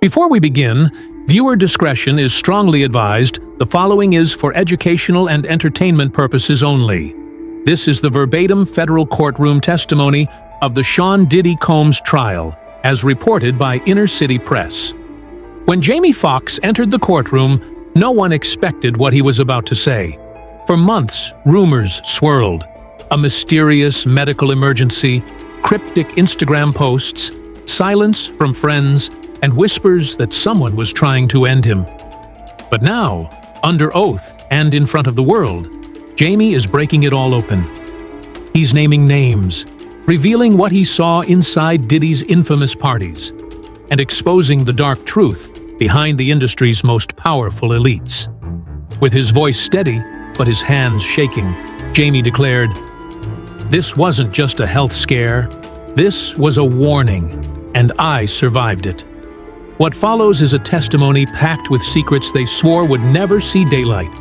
Before we begin, viewer discretion is strongly advised. The following is for educational and entertainment purposes only. This is the verbatim federal courtroom testimony of the Sean Diddy Combs trial, as reported by Inner City Press. When Jamie Foxx entered the courtroom, no one expected what he was about to say. For months, rumors swirled. A mysterious medical emergency, cryptic Instagram posts, silence from friends, and whispers that someone was trying to end him. But now, under oath and in front of the world, Jamie is breaking it all open. He's naming names, revealing what he saw inside Diddy's infamous parties, and exposing the dark truth behind the industry's most powerful elites. With his voice steady, but his hands shaking, Jamie declared, "This wasn't just a health scare. This was a warning, and I survived it." What follows is a testimony packed with secrets they swore would never see daylight,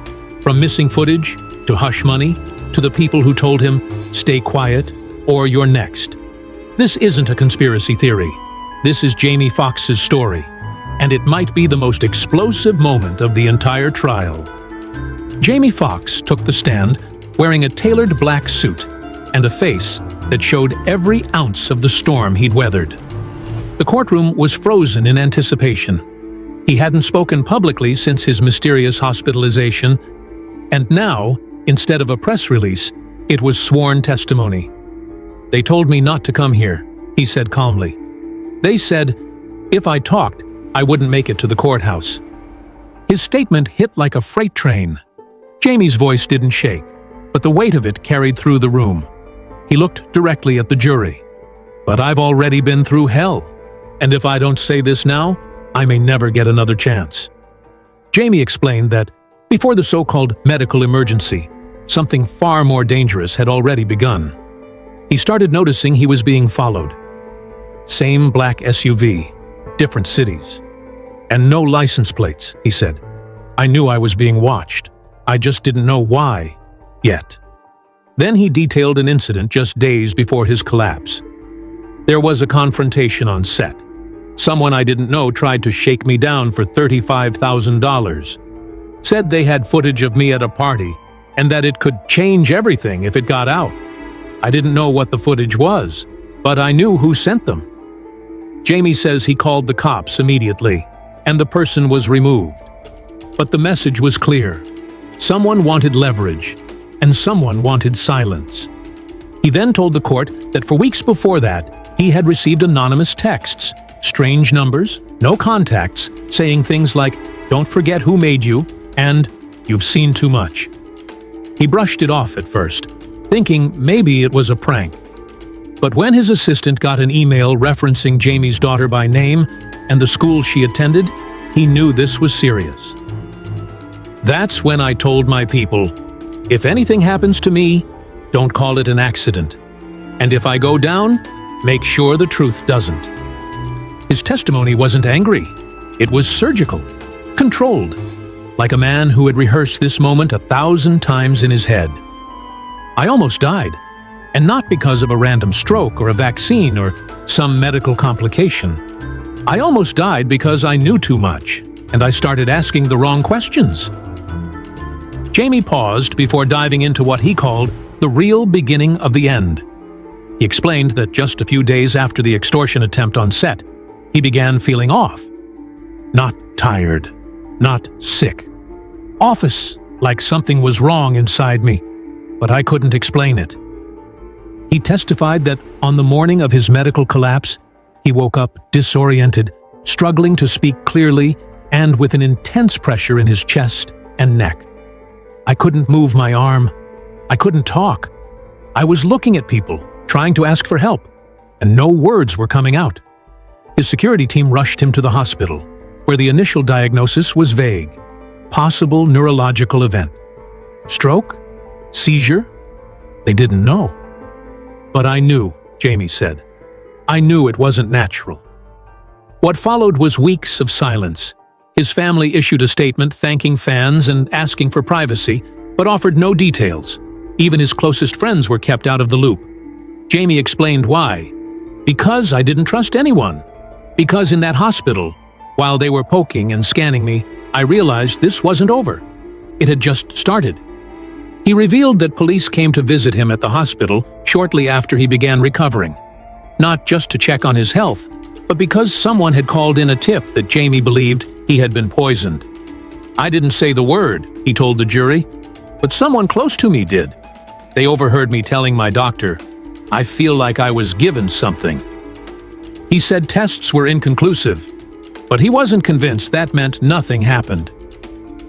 from missing footage to hush money to the people who told him, "Stay quiet," or "You're next." This isn't a conspiracy theory. This is Jamie Foxx's story, and it might be the most explosive moment of the entire trial. Jamie Foxx took the stand wearing a tailored black suit and a face that showed every ounce of the storm he'd weathered. The courtroom was frozen in anticipation. He hadn't spoken publicly since his mysterious hospitalization, and now, instead of a press release, it was sworn testimony. "They told me not to come here," he said calmly. "They said, if I talked, I wouldn't make it to the courthouse." His statement hit like a freight train. Jamie's voice didn't shake, but the weight of it carried through the room. He looked directly at the jury. "But I've already been through hell, and if I don't say this now, I may never get another chance." Jamie explained that, before the so-called medical emergency, something far more dangerous had already begun. He started noticing he was being followed. Same black SUV, different cities. "And no license plates," he said. "I knew I was being watched. I just didn't know why, yet." Then he detailed an incident just days before his collapse. "There was a confrontation on set. Someone I didn't know tried to shake me down for $35,000. Said they had footage of me at a party, and that it could change everything if it got out. I didn't know what the footage was, but I knew who sent them." Jamie says he called the cops immediately, and the person was removed. But the message was clear. Someone wanted leverage, and someone wanted silence. He then told the court that for weeks before that, he had received anonymous texts, strange numbers, no contacts, saying things like, "Don't forget who made you," and "You've seen too much." He brushed it off at first, thinking maybe it was a prank. But when his assistant got an email referencing Jamie's daughter by name and the school she attended, he knew this was serious. "That's when I told my people, if anything happens to me, don't call it an accident. And if I go down, make sure the truth doesn't." His testimony wasn't angry. It was surgical, controlled, like a man who had rehearsed this moment 1,000 times in his head. "I almost died, and not because of a random stroke or a vaccine or some medical complication. I almost died because I knew too much, and I started asking the wrong questions." Jamie paused before diving into what he called the real beginning of the end. He explained that just a few days after the extortion attempt on set, he began feeling off. Not tired, not sick. Office, like something was wrong inside me, but I couldn't explain it. He testified that on the morning of his medical collapse, he woke up disoriented, struggling to speak clearly, and with an intense pressure in his chest and neck. "I couldn't move my arm. I couldn't talk. I was looking at people, trying to ask for help, and no words were coming out." His security team rushed him to the hospital, where the initial diagnosis was vague. Possible neurological event. Stroke? Seizure? They didn't know. "But I knew," Jamie said. "I knew it wasn't natural." What followed was weeks of silence. His family issued a statement thanking fans and asking for privacy, but offered no details. Even his closest friends were kept out of the loop. Jamie explained why. "Because I didn't trust anyone. Because in that hospital, While they were poking and scanning me, I realized this wasn't over. It had just started. He revealed that police came to visit him at the hospital shortly after he began recovering, not just to check on his health, but because someone had called in a tip that Jamie believed he had been poisoned. I didn't say the word, he told the jury, but someone close to me did. They overheard me telling my doctor, "I feel like I was given something." He said tests were inconclusive, but he wasn't convinced that meant nothing happened.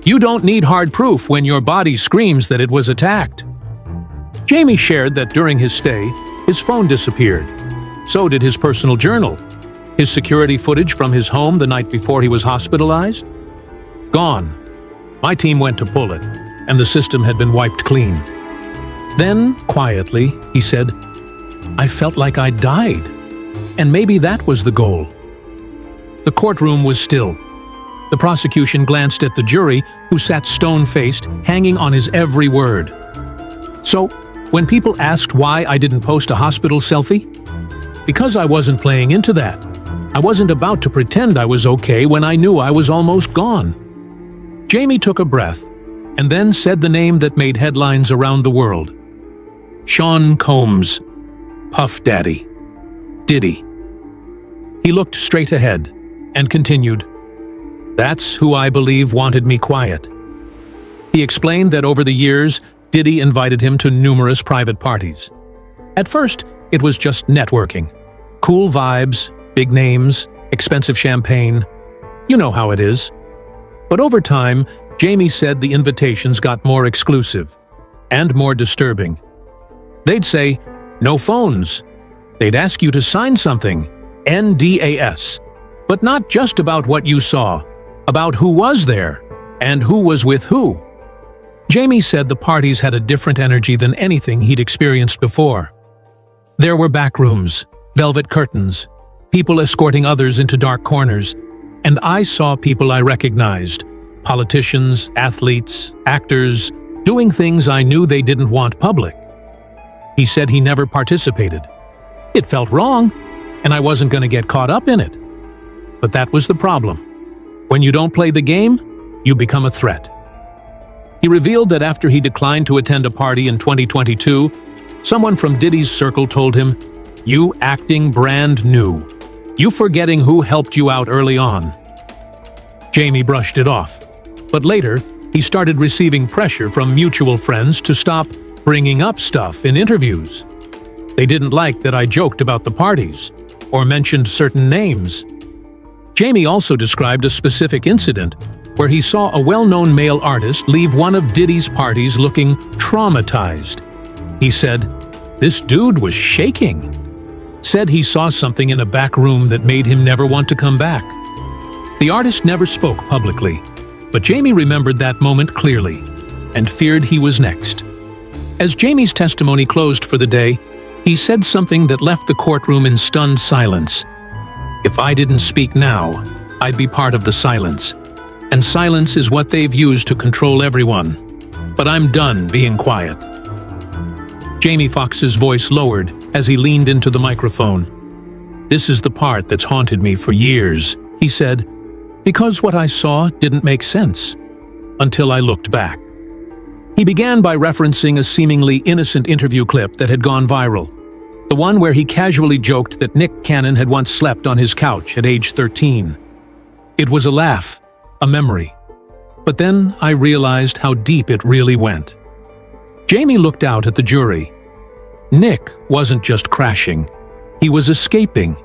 You don't need hard proof when your body screams that it was attacked. Jamie shared that during his stay, his phone disappeared. So did his personal journal. His security footage from his home the night before he was hospitalized? Gone. My team went to pull it, and the system had been wiped clean. Then, quietly, he said, "I felt like I died. And maybe that was the goal." The courtroom was still. The prosecution glanced at the jury, who sat stone-faced, hanging on his every word. So, when people asked why I didn't post a hospital selfie? Because I wasn't playing into that. I wasn't about to pretend I was okay when I knew I was almost gone. Jamie took a breath, and then said the name that made headlines around the world. Sean Combs, Puff Daddy, Diddy. He looked straight ahead and continued, "That's who I believe wanted me quiet." He explained that over the years, Diddy invited him to numerous private parties. At first, it was just networking. Cool vibes, big names, expensive champagne. You know how it is. But over time, Jamie said the invitations got more exclusive and more disturbing. They'd say, "No phones." They'd ask you to sign something, NDAS, but not just about what you saw, about who was there and who was with who. Jamie said the parties had a different energy than anything he'd experienced before. There were back rooms, velvet curtains, people escorting others into dark corners, and I saw people I recognized, politicians, athletes, actors, doing things I knew they didn't want public. He said he never participated. It felt wrong, and I wasn't going to get caught up in it. But that was the problem. When you don't play the game, you become a threat. He revealed that after he declined to attend a party in 2022, someone from Diddy's circle told him, "You acting brand new. You forgetting who helped you out early on." Jamie brushed it off, but later he started receiving pressure from mutual friends to stop bringing up stuff in interviews. They didn't like that I joked about the parties or mentioned certain names. Jamie also described a specific incident where he saw a well-known male artist leave one of Diddy's parties looking traumatized. He said, "This dude was shaking." Said he saw something in a back room that made him never want to come back. The artist never spoke publicly, but Jamie remembered that moment clearly and feared he was next. As Jamie's testimony closed for the day, he said something that left the courtroom in stunned silence. "If I didn't speak now, I'd be part of the silence. And silence is what they've used to control everyone. But I'm done being quiet." Jamie Foxx's voice lowered as he leaned into the microphone. "This is the part that's haunted me for years," he said, "because what I saw didn't make sense until I looked back." He began by referencing a seemingly innocent interview clip that had gone viral, the one where he casually joked that Nick Cannon had once slept on his couch at age 13. It was a laugh, a memory. But then I realized how deep it really went. Jamie looked out at the jury. Nick wasn't just crashing, he was escaping.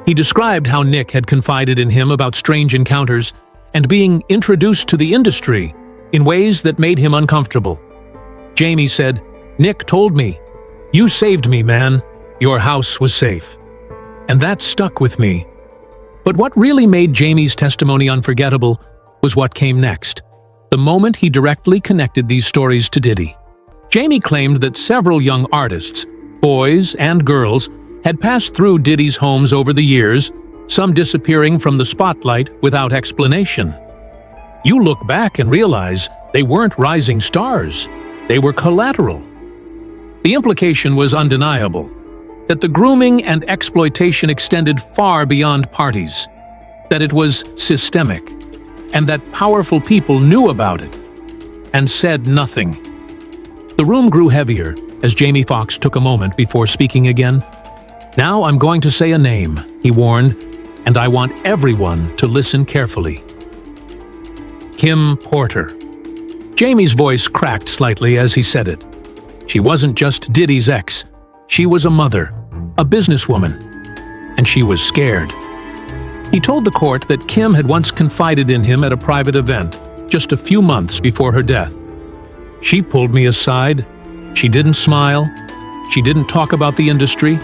He described how Nick had confided in him about strange encounters and being introduced to the industry in ways that made him uncomfortable. Jamie said, "Nick told me, 'You saved me, man. Your house was safe.' And that stuck with me." But what really made Jamie's testimony unforgettable was what came next, the moment he directly connected these stories to Diddy. Jamie claimed that several young artists, boys and girls, had passed through Diddy's homes over the years, some disappearing from the spotlight without explanation. You look back and realize they weren't rising stars, they were collateral. The implication was undeniable, that the grooming and exploitation extended far beyond parties. that it was systemic, and that powerful people knew about it and said nothing. The room grew heavier as Jamie Foxx took a moment before speaking again. "Now I'm going to say a name," he warned, "and I want everyone to listen carefully. Kim Porter." Jamie's voice cracked slightly as he said it. She wasn't just Diddy's ex. She was a mother, a businesswoman, and she was scared. He told the court that Kim had once confided in him at a private event, just a few months before her death. "She pulled me aside. She didn't smile. She didn't talk about the industry.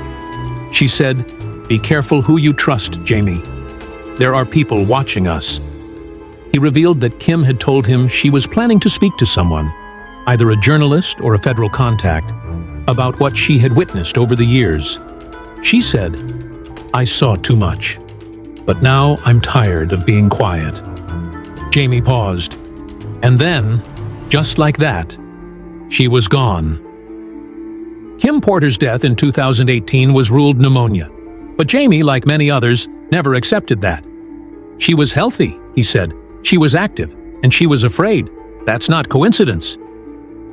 She said, 'Be careful who you trust, Jamie. There are people watching us.'" He revealed that Kim had told him she was planning to speak to someone, either a journalist or a federal contact, about what she had witnessed over the years. She said, "I saw too much, but now I'm tired of being quiet." Jamie paused, and then, just like that, she was gone. Kim Porter's death in 2018 was ruled pneumonia, but Jamie, like many others, never accepted that. "She was healthy," he said. "She was active, and she was afraid. That's not coincidence."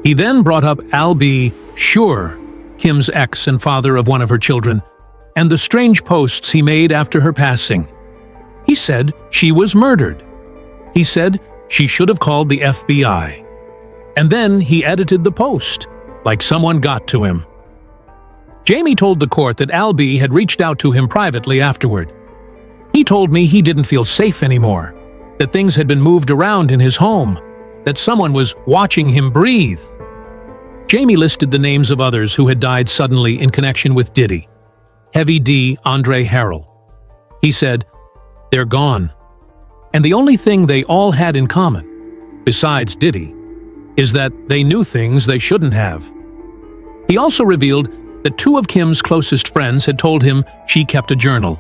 He then brought up Al B. Sure, Kim's ex and father of one of her children, and the strange posts he made after her passing. He said she was murdered. He said she should have called the FBI. And then he edited the post, like someone got to him. Jamie told the court that Al B. had reached out to him privately afterward. "He told me he didn't feel safe anymore, that things had been moved around in his home, that someone was watching him breathe." Jamie listed the names of others who had died suddenly in connection with Diddy. Heavy D. Andre Harrell. He said, "They're gone. And the only thing they all had in common, besides Diddy, is that they knew things they shouldn't have." He also revealed that two of Kim's closest friends had told him she kept a journal,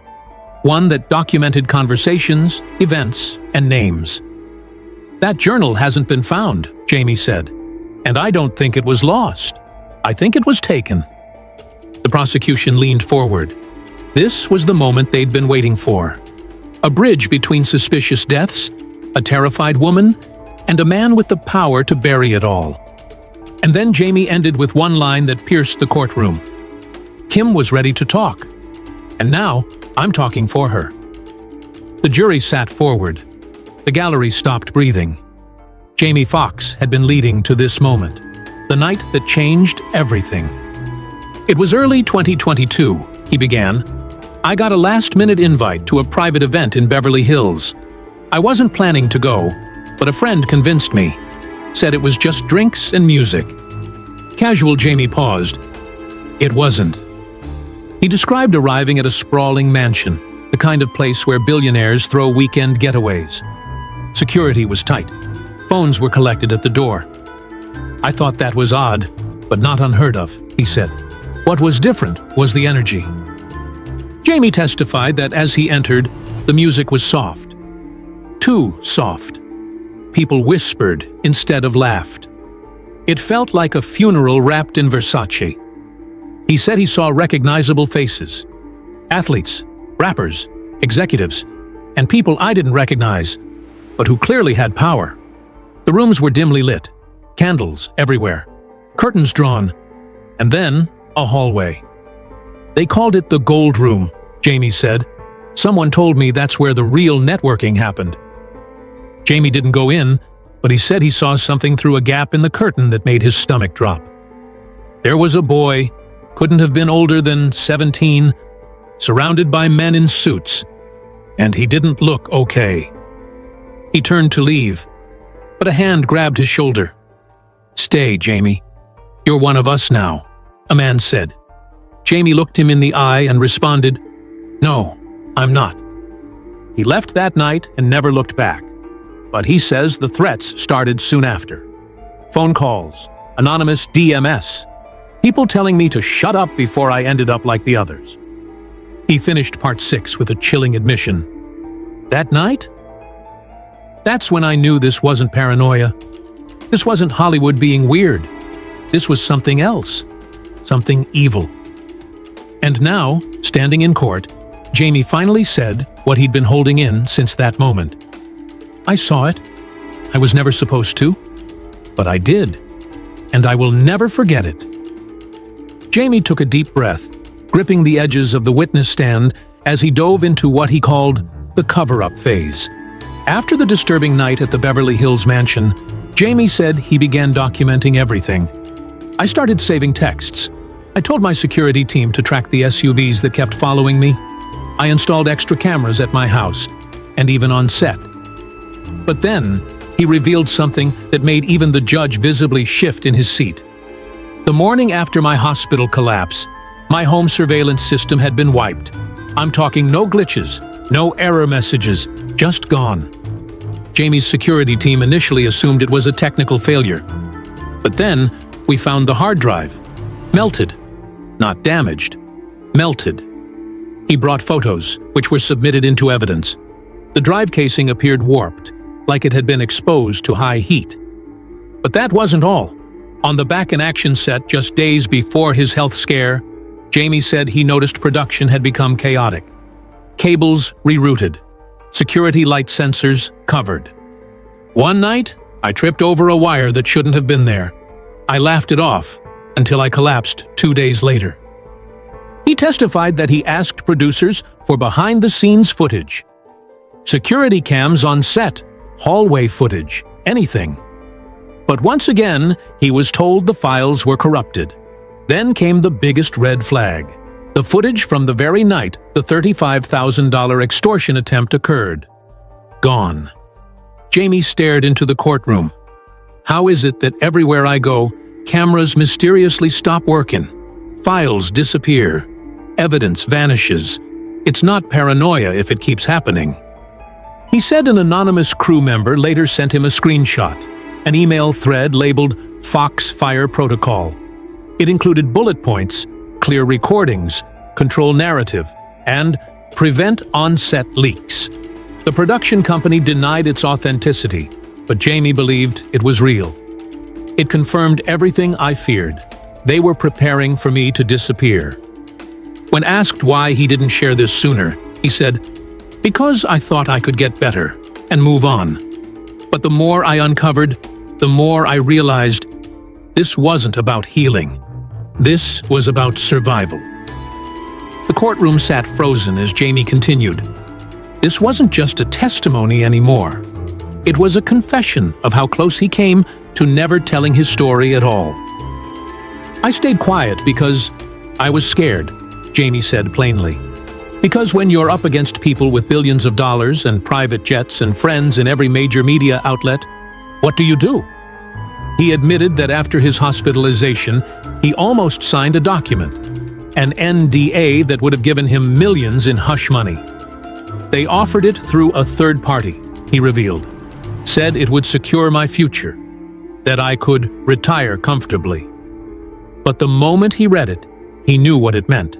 one that documented conversations, events, and names. "That journal hasn't been found," Jamie said, "and I don't think it was lost. I think it was taken." The prosecution leaned forward. This was the moment they'd been waiting for. A bridge between suspicious deaths, a terrified woman, and a man with the power to bury it all. And then Jamie ended with one line that pierced the courtroom. "Kim was ready to talk. And now, I'm talking for her." The jury sat forward. The gallery stopped breathing. Jamie Foxx had been leading to this moment, the night that changed everything. "It was early 2022, he began. "I got a last-minute invite to a private event in Beverly Hills. I wasn't planning to go, but a friend convinced me. Said it was just drinks and music." Casual Jamie paused. "It wasn't." He described arriving at a sprawling mansion, the kind of place where billionaires throw weekend getaways. Security was tight. Phones were collected at the door. "I thought that was odd, but not unheard of," he said. "What was different was the energy." Jamie testified that as he entered, the music was soft. Too soft. People whispered instead of laughed. It felt like a funeral wrapped in Versace. He said he saw recognizable faces. Athletes, rappers, executives, and people I didn't recognize, but who clearly had power. The rooms were dimly lit, candles everywhere, curtains drawn, and then a hallway. "They called it the Gold Room," Jamie said. "Someone told me that's where the real networking happened." Jamie didn't go in, but he said he saw something through a gap in the curtain that made his stomach drop. There was a boy, couldn't have been older than 17, surrounded by men in suits, and he didn't look okay. He turned to leave, but a hand grabbed his shoulder. "Stay, Jamie. You're one of us now," a man said. Jamie looked him in the eye and responded, "No, I'm not." He left that night and never looked back. But he says the threats started soon after. Phone calls, anonymous DMS, people telling me to shut up before I ended up like the others. He finished part 6 with a chilling admission. That night? That's when I knew this wasn't paranoia. This wasn't Hollywood being weird. This was something else. Something evil. And now, standing in court, Jamie finally said what he'd been holding in since that moment. I saw it. I was never supposed to, but I did, and I will never forget it. Jamie took a deep breath, gripping the edges of the witness stand as he dove into what he called the cover-up phase. After the disturbing night at the Beverly Hills mansion, Jamie said he began documenting everything. I started saving texts. I told my security team to track the SUVs that kept following me. I installed extra cameras at my house, and even on set. But then, he revealed something that made even the judge visibly shift in his seat. The morning after my hospital collapse, my home surveillance system had been wiped. I'm talking no glitches, no error messages, just gone. Jamie's security team initially assumed it was a technical failure. But then, we found the hard drive. Melted. Not damaged. Melted. He brought photos, which were submitted into evidence. The drive casing appeared warped, like it had been exposed to high heat. But that wasn't all. On the back-in-action set just days before his health scare, Jamie said he noticed production had become chaotic. Cables rerouted. Security light sensors covered. One night, I tripped over a wire that shouldn't have been there. I laughed it off until I collapsed 2 days later. He testified that he asked producers for behind-the-scenes footage. Security cams on set, hallway footage, anything. But once again, he was told the files were corrupted. Then came the biggest red flag. The footage from the very night the $35,000 extortion attempt occurred. Gone. Jamie stared into the courtroom. How is it that everywhere I go, cameras mysteriously stop working? Files disappear. Evidence vanishes. It's not paranoia if it keeps happening. He said an anonymous crew member later sent him a screenshot, an email thread labeled Foxx Fire Protocol. It included bullet points, clear recordings, control narrative, and prevent on-set leaks. The production company denied its authenticity, but Jamie believed it was real. It confirmed everything I feared. They were preparing for me to disappear. When asked why he didn't share this sooner, he said, "Because I thought I could get better and move on." But the more I uncovered, the more I realized this wasn't about healing. This was about survival. The courtroom sat frozen as Jamie continued. This wasn't just a testimony anymore. It was a confession of how close he came to never telling his story at all. I stayed quiet because I was scared, Jamie said plainly. Because when you're up against people with billions of dollars and private jets and friends in every major media outlet, what do you do? He admitted that after his hospitalization, he almost signed a document, an NDA that would have given him millions in hush money. They offered it through a third party, he revealed, said it would secure my future, that I could retire comfortably. But the moment he read it, he knew what it meant.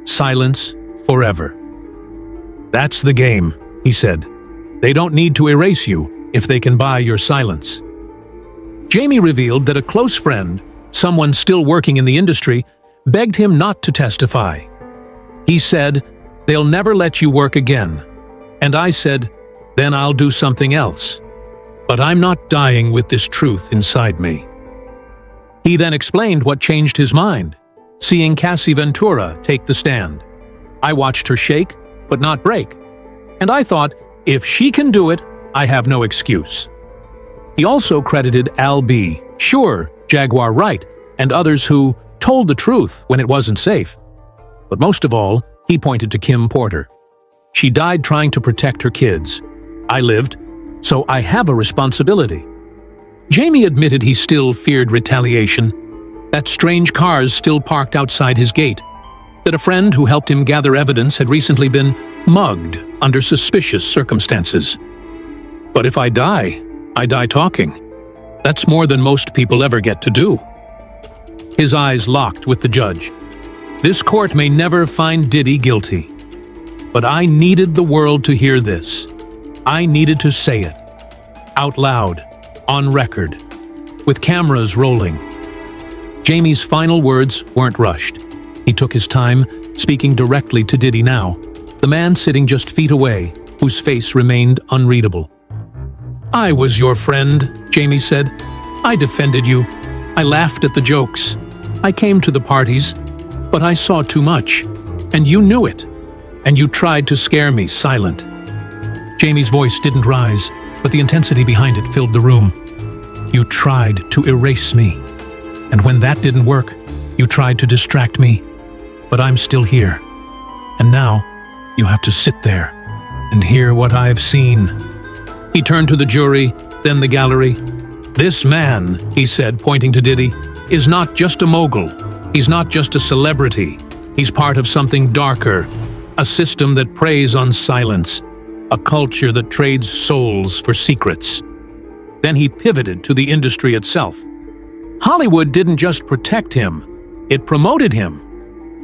Silence forever. That's the game, he said. They don't need to erase you if they can buy your silence. Jamie revealed that a close friend, someone still working in the industry, begged him not to testify. He said, "They'll never let you work again." And I said, "Then I'll do something else. But I'm not dying with this truth inside me." He then explained what changed his mind, seeing Cassie Ventura take the stand. I watched her shake, but not break. And I thought, if she can do it, I have no excuse. He also credited Al B., Sure, Jaguar Wright, and others who told the truth when it wasn't safe. But most of all, he pointed to Kim Porter. She died trying to protect her kids. I lived, so I have a responsibility. Jamie admitted he still feared retaliation, that strange cars still parked outside his gate, that a friend who helped him gather evidence had recently been mugged under suspicious circumstances. But if I die talking. That's more than most people ever get to do. His eyes locked with the judge. This court may never find Diddy guilty. But I needed the world to hear this. I needed to say it. Out loud, on record, with cameras rolling. Jamie's final words weren't rushed. He took his time, speaking directly to Diddy now, the man sitting just feet away, whose face remained unreadable. "I was your friend," Jamie said. "I defended you. I laughed at the jokes. I came to the parties, but I saw too much. And you knew it. And you tried to scare me silent." Jamie's voice didn't rise, but the intensity behind it filled the room. "You tried to erase me. And when that didn't work, you tried to distract me. But I'm still here. And now, you have to sit there and hear what I've seen." He turned to the jury, then the gallery. "This man," he said, pointing to Diddy, "is not just a mogul. He's not just a celebrity. He's part of something darker, a system that preys on silence, a culture that trades souls for secrets." Then he pivoted to the industry itself. Hollywood didn't just protect him, it promoted him.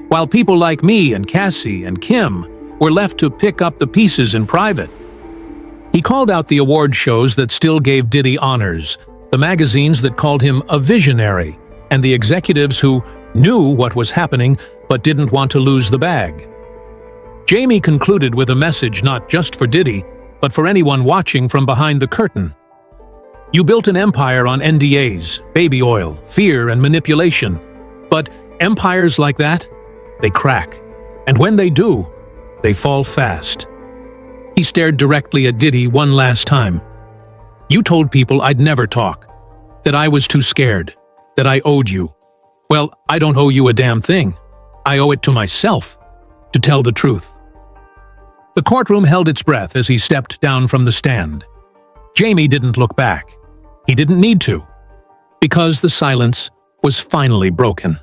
While people like me and Cassie and Kim were left to pick up the pieces in private. He called out the award shows that still gave Diddy honors, the magazines that called him a visionary, and the executives who knew what was happening but didn't want to lose the bag. Jamie concluded with a message not just for Diddy, but for anyone watching from behind the curtain. "You built an empire on NDAs, baby oil, fear, and manipulation. But empires like that, they crack. And when they do, they fall fast." He stared directly at Diddy one last time. "You told people I'd never talk, that I was too scared, that I owed you. Well, I don't owe you a damn thing. I owe it to myself, to tell the truth." The courtroom held its breath as he stepped down from the stand. Jamie didn't look back. He didn't need to, because the silence was finally broken.